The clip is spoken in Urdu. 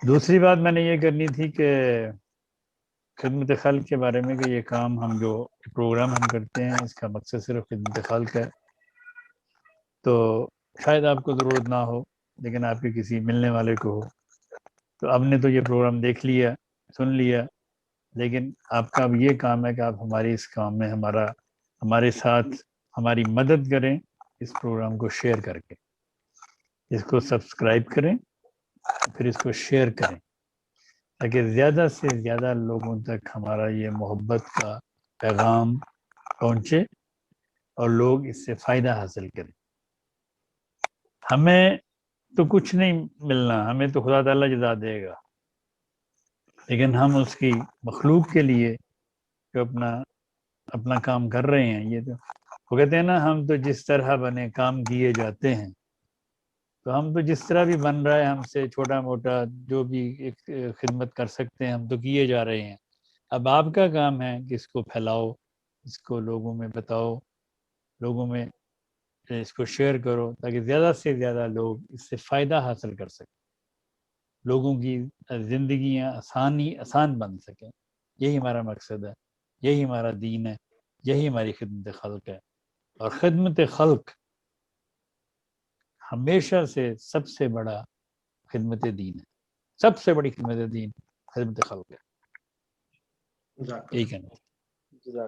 دوسری بات میں نے یہ کرنی تھی کہ خدمت خلق کے بارے میں کہ یہ کام ہم جو پروگرام ہم کرتے ہیں اس کا مقصد صرف خدمت خلق ہے. تو شاید آپ کو ضرورت نہ ہو لیکن آپ کے کسی ملنے والے کو ہو. تو آپ نے تو یہ پروگرام دیکھ لیا، سن لیا، لیکن آپ کا اب یہ کام ہے کہ آپ ہماری اس کام میں ہمارے ساتھ ہماری مدد کریں. اس پروگرام کو شیئر کر کے اس کو سبسکرائب کریں، پھر اس کو شیئر کریں تاکہ زیادہ سے زیادہ لوگوں تک ہمارا یہ محبت کا پیغام پہنچے اور لوگ اس سے فائدہ حاصل کریں. ہمیں تو کچھ نہیں ملنا، ہمیں تو خدا تعالیٰ جزا دے گا، لیکن ہم اس کی مخلوق کے لیے جو اپنا کام کر رہے ہیں، یہ تو وہ کہتے ہیں نا ہم تو جس طرح بنے کام کیے جاتے ہیں. تو ہم تو جس طرح بھی بن رہا ہے ہم سے چھوٹا موٹا جو بھی ایک خدمت کر سکتے ہیں ہم تو کیے جا رہے ہیں. اب آپ کا کام ہے کہ اس کو پھیلاؤ، اس کو لوگوں میں بتاؤ، لوگوں میں اس کو شیئر کرو تاکہ زیادہ سے زیادہ لوگ اس سے فائدہ حاصل کر سکیں، لوگوں کی زندگیاں آسان بن سکیں. یہی ہمارا مقصد ہے، یہی ہمارا دین ہے، یہی ہماری خدمت خلق ہے. اور خدمت خلق ہمیشہ سے سب سے بڑا خدمت دین ہے، سب سے بڑی خدمت دین خدمت خلق ہے. یہی کہنا.